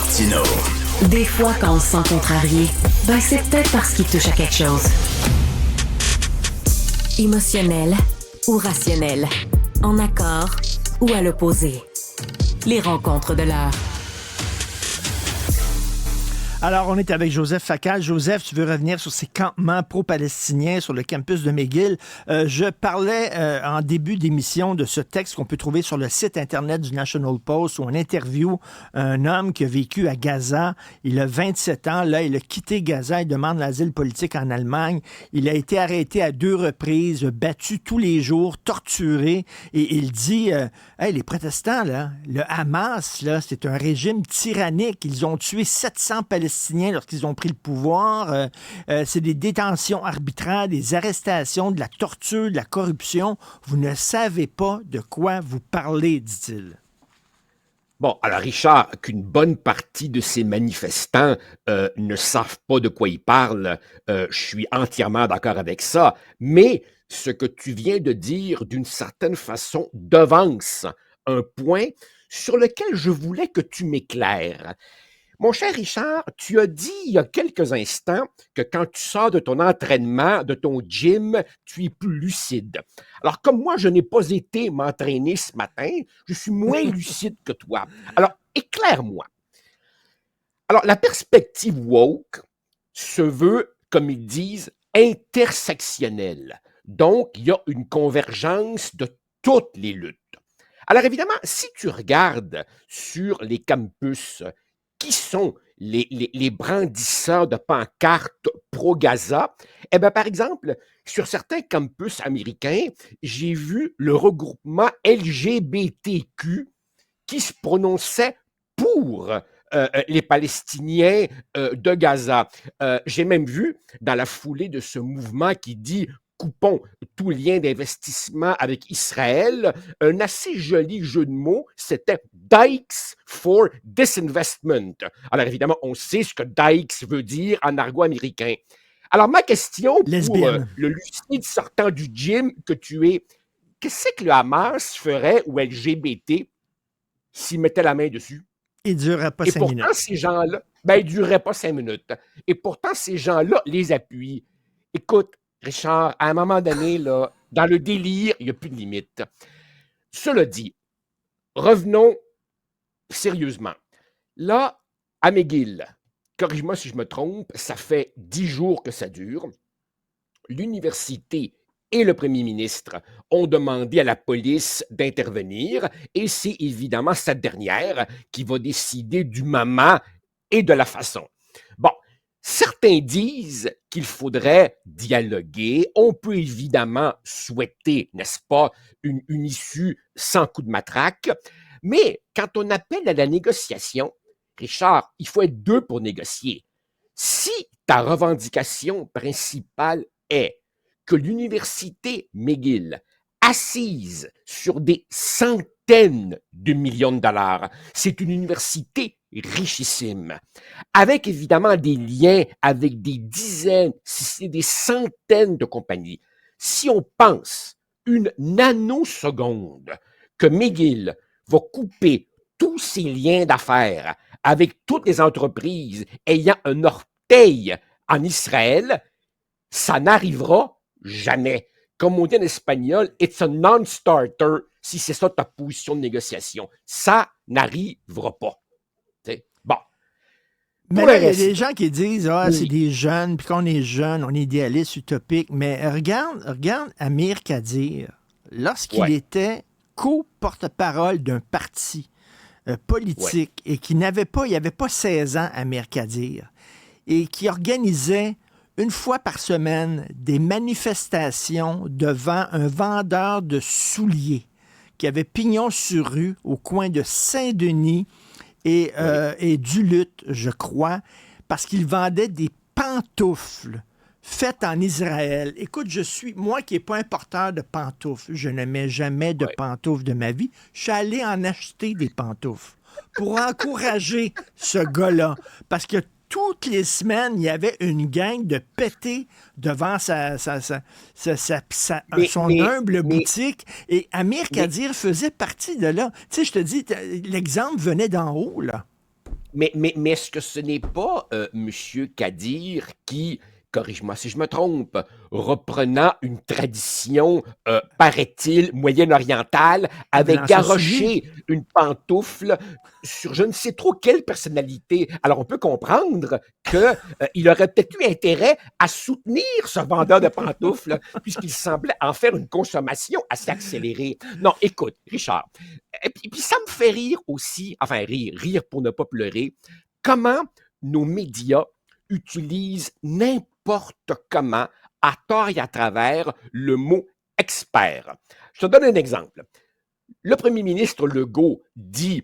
Martino. Des fois, quand on se sent contrarié, ben c'est peut-être parce qu'il touche à quelque chose. Émotionnel ou rationnel. En accord ou à l'opposé. Les rencontres de l'heure. Alors, on est avec Joseph Facal. Joseph, tu veux revenir sur ces campements pro-palestiniens sur le campus de McGill. Je parlais en début d'émission de ce texte qu'on peut trouver sur le site Internet du National Post où on interviewe un homme qui a vécu à Gaza. Il a 27 ans. Là, il a quitté Gaza. Il demande l'asile politique en Allemagne. Il a été arrêté à 2 reprises, battu tous les jours, torturé. Et il dit, hey, les protestants, là, le Hamas, là, c'est un régime tyrannique. Ils ont tué 700 Palestiniens lorsqu'ils ont pris le pouvoir. C'est des détentions arbitraires, des arrestations, de la torture, de la corruption. Vous ne savez pas de quoi vous parlez, dit-il. Bon, alors Richard, qu'une bonne partie de ces manifestants ne savent pas de quoi ils parlent, je suis entièrement d'accord avec ça, mais ce que tu viens de dire, d'une certaine façon, devance un point sur lequel je voulais que tu m'éclaires. Mon cher Richard, tu as dit il y a quelques instants que quand tu sors de ton entraînement, de ton gym, tu es plus lucide. Alors, comme moi, je n'ai pas été m'entraîner ce matin, je suis moins lucide que toi. Alors, éclaire-moi. Alors, la perspective woke se veut, comme ils disent, intersectionnelle. Donc, il y a une convergence de toutes les luttes. Alors, évidemment, si tu regardes sur les campus, qui sont les brandisseurs de pancartes pro-Gaza? Eh bien, par exemple, sur certains campus américains, j'ai vu le regroupement LGBTQ qui se prononçait pour les Palestiniens de Gaza. J'ai même vu, dans la foulée de ce mouvement qui dit coupons tout lien d'investissement avec Israël, un assez joli jeu de mots, c'était Dykes for Disinvestment. Alors évidemment, on sait ce que Dykes veut dire en argot américain. Alors ma question pour le lucide sortant du gym que tu es, qu'est-ce que le Hamas ferait ou LGBT s'il mettait la main dessus? Il ne durerait pas 5 minutes. Et pourtant, ces gens-là, ils ne dureraient pas 5 minutes. Et pourtant, ces gens-là les appuient. Écoute, Richard, à un moment donné, là, dans le délire, il n'y a plus de limite. Cela dit, revenons sérieusement. Là, à McGill, corrige-moi si je me trompe, ça fait 10 jours que ça dure. L'université et le premier ministre ont demandé à la police d'intervenir et c'est évidemment cette dernière qui va décider du moment et de la façon. Bon, certains disent qu'il faudrait dialoguer. On peut évidemment souhaiter, n'est-ce pas, une issue sans coup de matraque. Mais quand on appelle à la négociation, Richard, il faut être 2 pour négocier. Si ta revendication principale est que l'université McGill, assise sur des centaines de millions de dollars, c'est une université richissime, avec évidemment des liens avec des dizaines, si c'est des centaines de compagnies. Si on pense une nanoseconde que McGill va couper tous ses liens d'affaires avec toutes les entreprises ayant un orteil en Israël, ça n'arrivera jamais. Comme on dit en espagnol, it's a non-starter si c'est ça ta position de négociation. Ça n'arrivera pas. Bon. Mais là, il y a des gens qui disent c'est des jeunes, puis quand on est jeune, on est idéaliste, utopique. Mais regarde Amir Kadir, lorsqu'il était co-porte-parole d'un parti politique et qui n'avait pas, il n'avait pas 16 ans, Amir Kadir, et qui organisait une fois par semaine des manifestations devant un vendeur de souliers qui avait pignon sur rue au coin de Saint-Denis et Duluth, je crois, parce qu'il vendait des pantoufles faites en Israël. Écoute, moi qui n'ai pas un porteur de pantoufles, je ne mets jamais de pantoufles de ma vie, je suis allé en acheter des pantoufles pour encourager ce gars-là, parce que toutes les semaines, il y avait une gang de pétés devant son humble boutique. Et Amir Kadir faisait partie de là. Tu sais, je te dis, l'exemple venait d'en haut, là. Mais est-ce que ce n'est pas Monsieur Kadir qui, corrige-moi si je me trompe, reprenant une tradition, paraît-il, moyen-orientale, avait Blanchard garoché une pantoufle sur je ne sais trop quelle personnalité. Alors on peut comprendre qu'il aurait peut-être eu intérêt à soutenir ce vendeur de pantoufles, puisqu'il semblait en faire une consommation assez accélérée. Non, écoute, Richard, et puis ça me fait rire aussi, enfin rire pour ne pas pleurer, comment nos médias utilisent n'importe comment, à tort et à travers, le mot expert. Je te donne un exemple. Le premier ministre Legault dit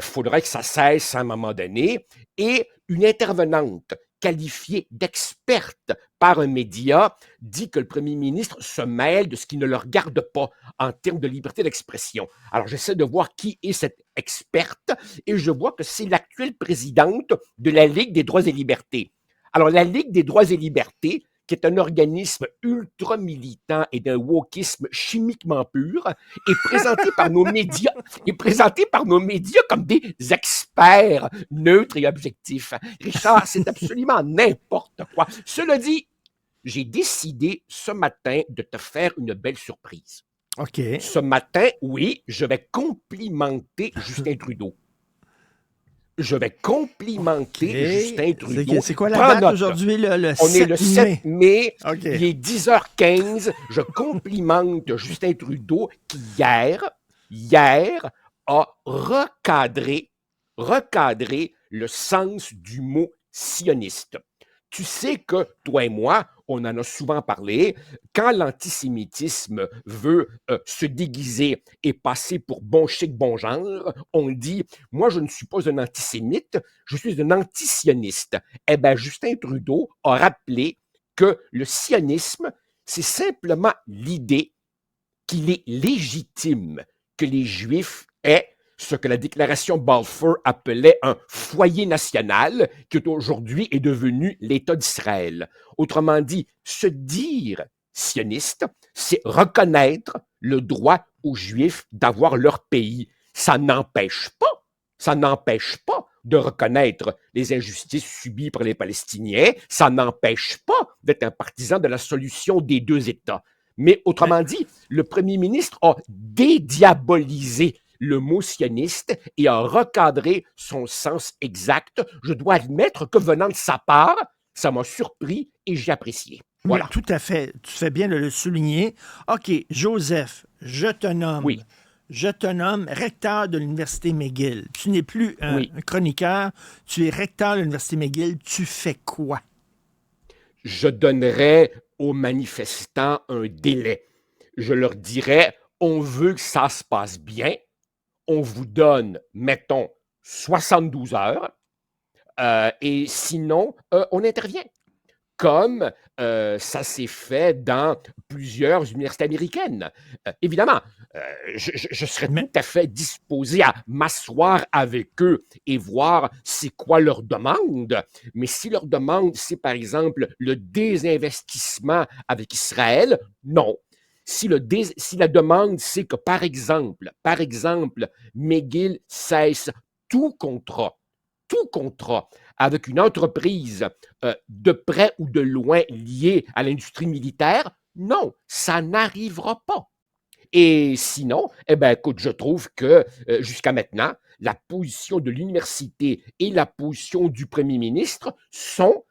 faudrait que ça cesse à un moment donné, et une intervenante qualifiée d'experte par un média dit que le premier ministre se mêle de ce qui ne le regarde pas en termes de liberté d'expression. Alors j'essaie de voir qui est cette experte et je vois que c'est l'actuelle présidente de la Ligue des droits et libertés. Alors la Ligue des droits et libertés, qui est un organisme ultra-militant et d'un wokisme chimiquement pur, est présenté par nos médias comme des experts neutres et objectifs. Richard, c'est absolument n'importe quoi. Cela dit, j'ai décidé ce matin de te faire une belle surprise. OK. Ce matin, oui, je vais complimenter Justin Trudeau. Je vais complimenter Justin Trudeau. C'est quoi la date aujourd'hui, le 7 mai? On est le 7 mai, Okay. Il est 10h15. Je complimente Justin Trudeau qui, hier a recadré le sens du mot sioniste. Tu sais que toi et moi, on en a souvent parlé, quand l'antisémitisme veut se déguiser et passer pour bon chic, bon genre, on dit « moi, je ne suis pas un antisémite, je suis un antisioniste ». Eh bien, Justin Trudeau a rappelé que le sionisme, c'est simplement l'idée qu'il est légitime que les Juifs aient ce que la déclaration Balfour appelait un foyer national, qui aujourd'hui est devenu l'État d'Israël. Autrement dit, se dire sioniste, c'est reconnaître le droit aux Juifs d'avoir leur pays. Ça n'empêche pas de reconnaître les injustices subies par les Palestiniens, ça n'empêche pas d'être un partisan de la solution des deux États. Mais autrement dit, le premier ministre a dédiabolisé le mot sioniste et a recadré son sens exact. Je dois admettre que venant de sa part, ça m'a surpris et j'ai apprécié. Voilà. Oui, tout à fait. Tu fais bien de le souligner. OK, Joseph, je te nomme. Oui. Je te nomme recteur de l'Université McGill. Tu n'es plus un chroniqueur, tu es recteur de l'Université McGill. Tu fais quoi? Je donnerais aux manifestants un délai. Je leur dirais, on veut que ça se passe bien. On vous donne, mettons, 72 heures, et sinon, on intervient. Comme ça s'est fait dans plusieurs universités américaines. Évidemment, je serais tout à fait disposé à m'asseoir avec eux et voir c'est quoi leur demande. Mais si leur demande, c'est par exemple le désinvestissement avec Israël, non. Si la demande, c'est que, par exemple, McGill cesse tout contrat avec une entreprise de près ou de loin liée à l'industrie militaire, non, ça n'arrivera pas. Et sinon, eh bien, écoute, je trouve que jusqu'à maintenant, la position de l'université et la position du premier ministre sont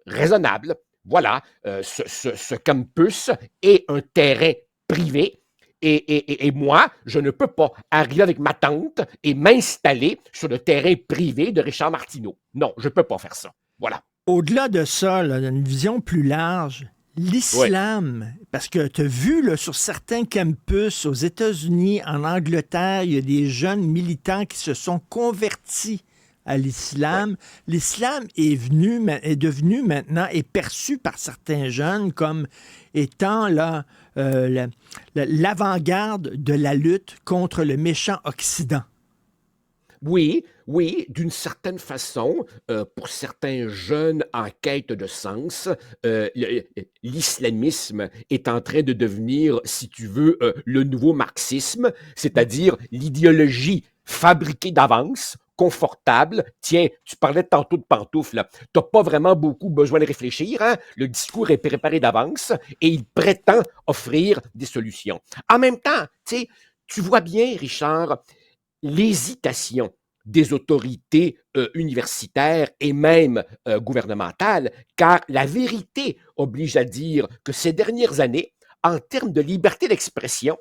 raisonnables. Voilà, ce campus est un terrain privé. Et moi, je ne peux pas arriver avec ma tante et m'installer sur le terrain privé de Richard Martineau. Non, je ne peux pas faire ça. Voilà. Au-delà de ça, là, d'une vision plus large, l'islam, parce que tu as vu là, sur certains campus aux États-Unis, en Angleterre, il y a des jeunes militants qui se sont convertis à l'islam. Ouais. L'islam est devenu maintenant, est perçu par certains jeunes comme étant là, l'avant-garde de la lutte contre le méchant Occident. Oui, d'une certaine façon, pour certains jeunes en quête de sens, l'islamisme est en train de devenir, si tu veux, le nouveau marxisme, c'est-à-dire l'idéologie fabriquée d'avance confortable. Tiens, tu parlais tantôt de pantoufles. Tu n'as pas vraiment beaucoup besoin de réfléchir. Hein? Le discours est préparé d'avance et il prétend offrir des solutions. En même temps, tu vois bien, Richard, l'hésitation des autorités universitaires et même gouvernementales, car la vérité oblige à dire que ces dernières années, en termes de liberté d'expression,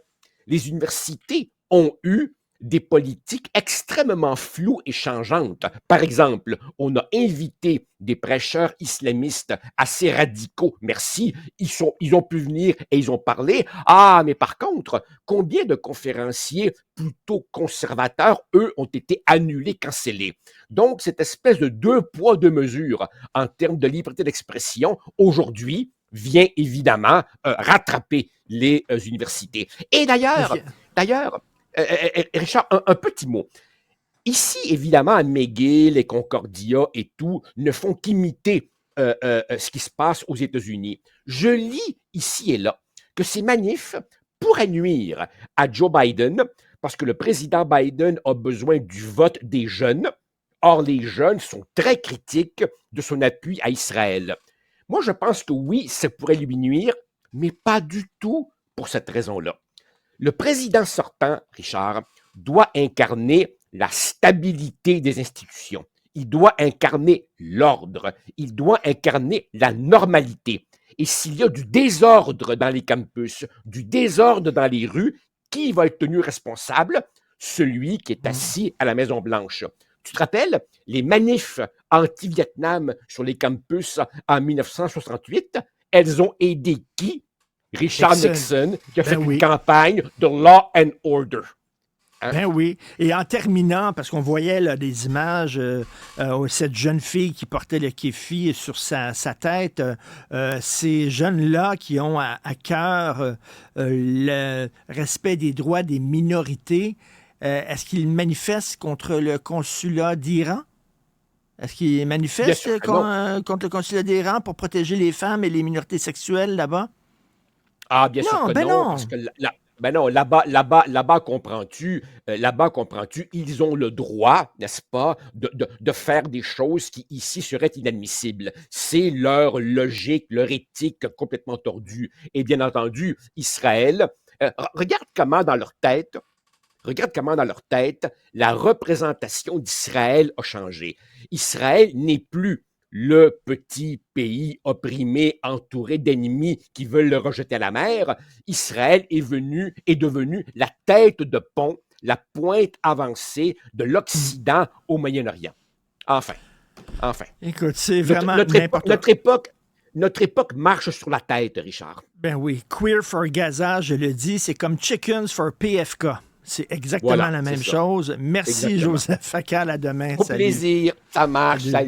les universités ont eu des politiques extrêmement floues et changeantes. Par exemple, on a invité des prêcheurs islamistes assez radicaux. Merci, ils ont pu venir et ils ont parlé. Ah, mais par contre, combien de conférenciers plutôt conservateurs, eux, ont été annulés, cancellés. Donc, cette espèce de deux poids, deux mesures en termes de liberté d'expression, aujourd'hui, vient évidemment rattraper les universités. Et d'ailleurs, Richard, un petit mot. Ici, évidemment, à McGill et Concordia et tout ne font qu'imiter ce qui se passe aux États-Unis. Je lis ici et là que ces manifs pourraient nuire à Joe Biden parce que le président Biden a besoin du vote des jeunes. Or, les jeunes sont très critiques de son appui à Israël. Moi, je pense que oui, ça pourrait lui nuire, mais pas du tout pour cette raison-là. Le président sortant, Richard, doit incarner la stabilité des institutions. Il doit incarner l'ordre. Il doit incarner la normalité. Et s'il y a du désordre dans les campus, du désordre dans les rues, qui va être tenu responsable? Celui qui est assis à la Maison-Blanche. Tu te rappelles les manifs anti-Vietnam sur les campus en 1968? Elles ont aidé qui? Richard Nixon, qui a fait une campagne de law and order. Hein? Ben oui. Et en terminant, parce qu'on voyait là, des images, cette jeune fille qui portait le kéfi sur sa tête, ces jeunes-là qui ont à cœur le respect des droits des minorités, est-ce qu'ils manifestent contre le consulat d'Iran? Est-ce qu'ils manifestent contre le consulat d'Iran pour protéger les femmes et les minorités sexuelles là-bas? Ah, bien sûr que non, parce que là-bas, comprends-tu, ils ont le droit, n'est-ce pas, de faire des choses qui ici seraient inadmissibles. C'est leur logique, leur éthique complètement tordue. Et bien entendu, Israël, regarde comment dans leur tête, la représentation d'Israël a changé. Israël n'est plus le petit pays opprimé, entouré d'ennemis qui veulent le rejeter à la mer. Israël est devenu la tête de pont, la pointe avancée de l'Occident au Moyen-Orient. Enfin. Écoute, c'est vraiment Notre époque marche sur la tête, Richard. Ben oui, Queer for Gaza, je le dis, c'est comme Chickens for PFK. C'est exactement la même chose. Merci, Joseph Facal. À demain. Au plaisir. Ça marche. Salut.